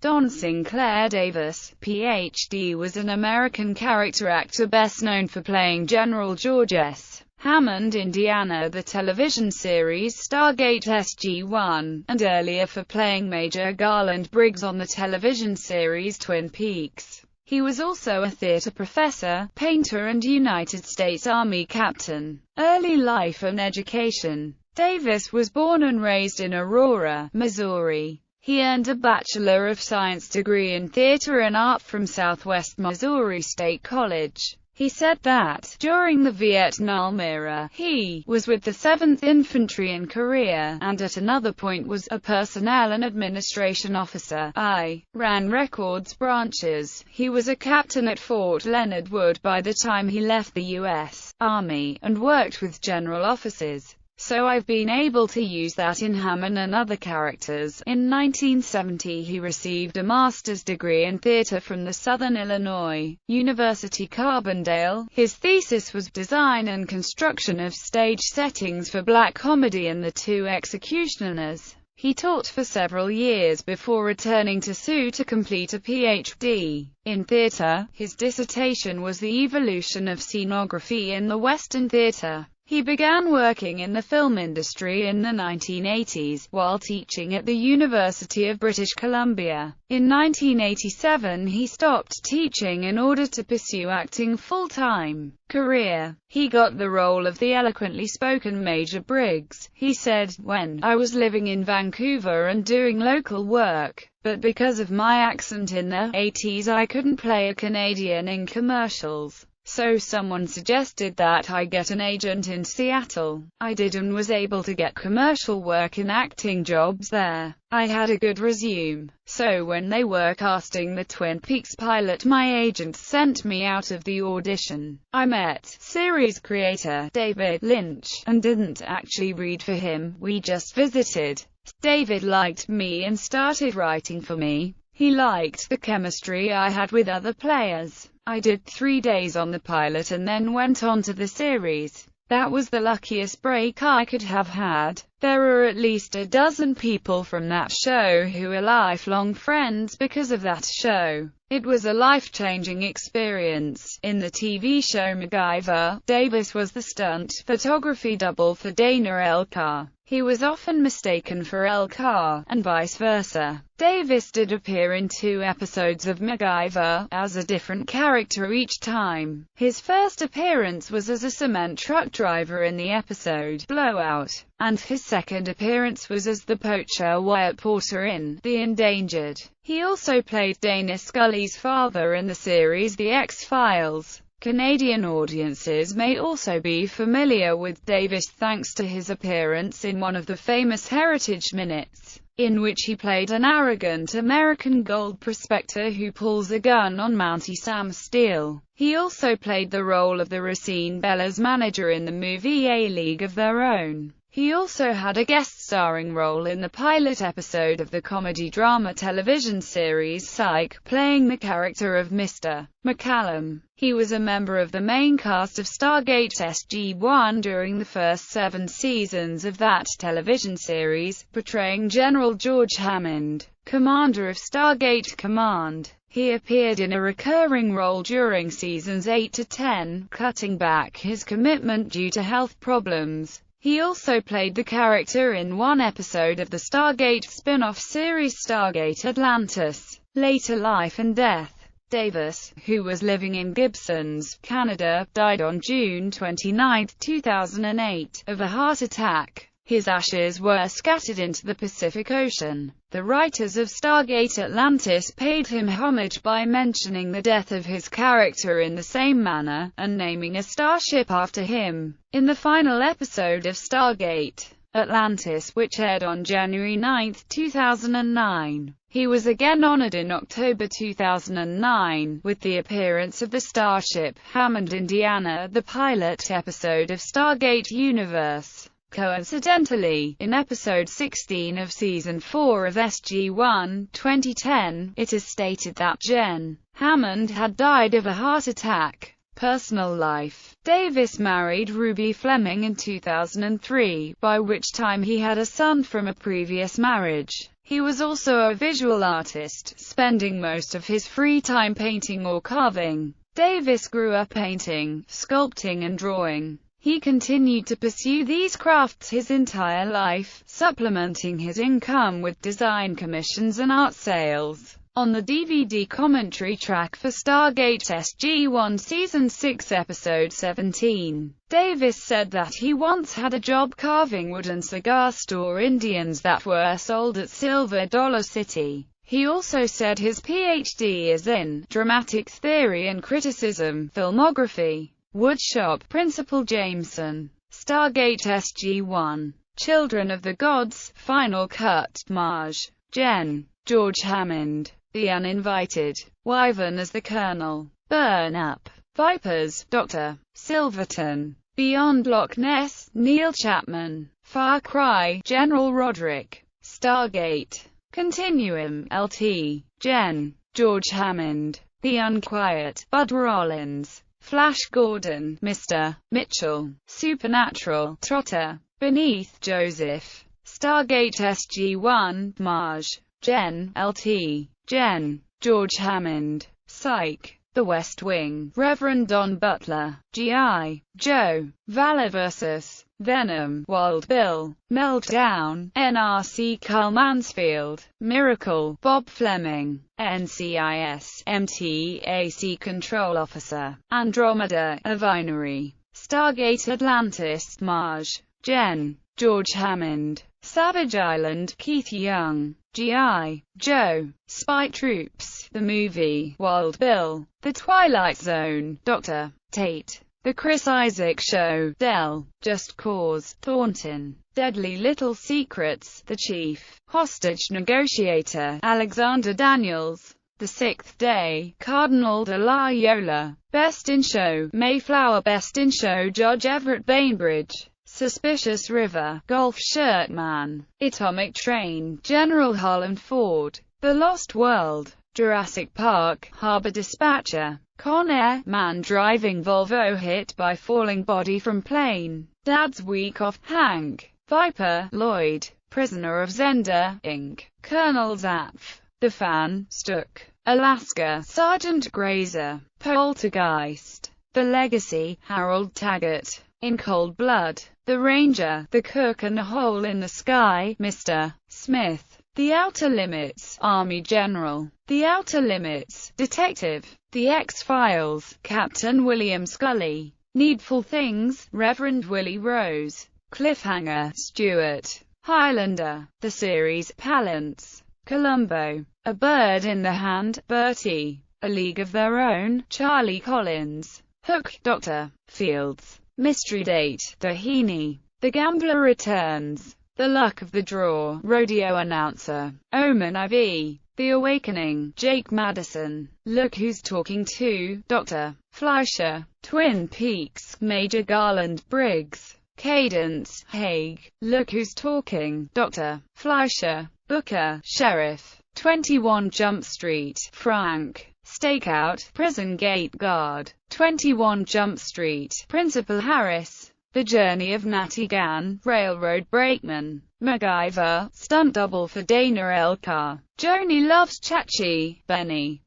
Don Sinclair Davis, Ph.D. was an American character actor best known for playing General George S. Hammond, Indiana, the television series Stargate SG-1, and earlier for playing Major Garland Briggs on the television series Twin Peaks. He was also a theater professor, painter and United States Army captain. Early life and education. Davis was born and raised in Aurora, Missouri. He earned a Bachelor of Science degree in theater and art from Southwest Missouri State College. He said that, during the Vietnam era, he was with the 7th Infantry in Korea, and at another point was a personnel and administration officer. I ran records branches. He was a captain at Fort Leonard Wood by the time he left the U.S. Army, and worked with general officers. So I've been able to use that in Hammond and other characters. In 1970 he received a master's degree in theater from the Southern Illinois University Carbondale. His thesis was design and construction of stage settings for black comedy and the two executioners. He taught for several years before returning to SU to complete a Ph.D. in theater. His dissertation was the evolution of scenography in the Western theater. He began working in the film industry in the 1980s, while teaching at the University of British Columbia. In 1987 he stopped teaching in order to pursue acting full-time career. He got the role of the eloquently spoken Major Briggs. He said, "When I was living in Vancouver and doing local work, but because of my accent in the 80s I couldn't play a Canadian in commercials. So someone suggested that I get an agent in Seattle. I did and was able to get commercial work in acting jobs there. I had a good resume. So when they were casting the Twin Peaks pilot, my agent sent me out of the audition. I met series creator David Lynch, and didn't actually read for him, we just visited. David liked me and started writing for me. He liked the chemistry I had with other players. I did 3 days on the pilot and then went on to the series. That was the luckiest break I could have had. There are at least a dozen people from that show who are lifelong friends because of that show. It was a life-changing experience." In the TV show MacGyver, Davis was the stunt photography double for Dana Elcar. He was often mistaken for Elcar, and vice versa. Davis did appear in 2 episodes of MacGyver, as a different character each time. His first appearance was as a cement truck driver in the episode Blowout, and his second appearance was as the poacher Wyatt Porter in The Endangered. He also played Dana Scully's father in the series The X-Files. Canadian audiences may also be familiar with Davis thanks to his appearance in one of the famous Heritage Minutes, in which he played an arrogant American gold prospector who pulls a gun on Mountie Sam Steele. He also played the role of the Racine Bella's manager in the movie A League of Their Own. He also had a guest-starring role in the pilot episode of the comedy-drama television series Psych, playing the character of Mr. McCallum. He was a member of the main cast of Stargate SG-1 during the first 7 seasons of that television series, portraying General George Hammond, commander of Stargate Command. He appeared in a recurring role during seasons 8 to 10, cutting back his commitment due to health problems. He also played the character in 1 episode of the Stargate spin-off series Stargate Atlantis, Later Life and Death. Davis, who was living in Gibsons, Canada, died on June 29, 2008, of a heart attack. His ashes were scattered into the Pacific Ocean. The writers of Stargate Atlantis paid him homage by mentioning the death of his character in the same manner, and naming a starship after him. In the final episode of Stargate Atlantis, which aired on January 9, 2009, he was again honored in October 2009, with the appearance of the starship Hammond, Indiana, the pilot episode of Stargate Universe. Coincidentally, in episode 16 of season 4 of SG-1, 2010, it is stated that Gen. Hammond had died of a heart attack. Personal life. Davis married Ruby Fleming in 2003, by which time he had a son from a previous marriage. He was also a visual artist, spending most of his free time painting or carving. Davis grew up painting, sculpting and drawing. He continued to pursue these crafts his entire life, supplementing his income with design commissions and art sales. On the DVD commentary track for Stargate SG-1 Season 6 Episode 17, Davis said that he once had a job carving wooden cigar store Indians that were sold at Silver Dollar City. He also said his PhD is in dramatic theory and criticism, filmography. Woodshop Principal Jameson. Stargate SG-1. Children of the Gods, Final Cut, Marge. Jen. George Hammond. The Uninvited. Wyvern as the Colonel. Burn Up. Vipers, Dr. Silverton. Beyond Loch Ness, Neil Chapman. Far Cry, General Roderick. Stargate. Continuum, LT. Jen. George Hammond. The Unquiet, Bud Rollins. Flash Gordon, Mr. Mitchell. Supernatural, Trotter. Beneath Joseph. Stargate SG-1, Marge. Jen, LT. Jen. George Hammond. Psych. The West Wing, Reverend Don Butler. G.I. Joe. Valor vs. Venom, Wild Bill. Meltdown, NRC Carl Mansfield. Miracle, Bob Fleming. NCIS, MTAC Control Officer. Andromeda, a Vinery. Stargate Atlantis, Marge. Jen. George Hammond. Savage Island, Keith Young. G.I. Joe. Spy Troops, the movie, Wild Bill. The Twilight Zone, Dr. Tate. The Chris Isaak Show, Dell. Just Cause, Thornton. Deadly Little Secrets, The Chief. Hostage Negotiator, Alexander Daniels. The Sixth Day, Cardinal de la Yola. Best in Show, Mayflower. Best in Show, Judge Everett Bainbridge. Suspicious River, Golf Shirt Man. Atomic Train, General Holland Ford. The Lost World. Jurassic Park, Harbor Dispatcher. Con Air, Man driving Volvo hit by falling body from plane. Dad's Week Off, Hank. Viper, Lloyd. Prisoner of Zenda, Inc. Colonel Zapf. The Fan, Stuck. Alaska, Sergeant Grazer. Poltergeist. The Legacy, Harold Taggart. In Cold Blood. The Ranger, The Cook and a Hole in the Sky, Mr. Smith. The Outer Limits, Army General. The Outer Limits, Detective. The X-Files, Captain William Scully. Needful Things, Reverend Willie Rose. Cliffhanger, Stewart. Highlander. The Series, Palance. Columbo. A Bird in the Hand, Bertie. A League of Their Own, Charlie Collins. Hook, Dr. Fields. Mystery Date, Doheny. The Gambler Returns. The Luck of the Draw, Rodeo Announcer. Omen IV. The Awakening, Jake Madison. Look Who's Talking To, Dr. Fleischer. Twin Peaks, Major Garland Briggs. Cadence, Haig. Look Who's Talking, Dr. Fleischer. Booker, Sheriff. 21 Jump Street, Frank. Stakeout, Prison Gate Guard. 21 Jump Street, Principal Harris. The Journey of Natty Gann, Railroad Brakeman. MacGyver, Stunt Double for Dana Elcar. Joni Loves Chachi, Benny.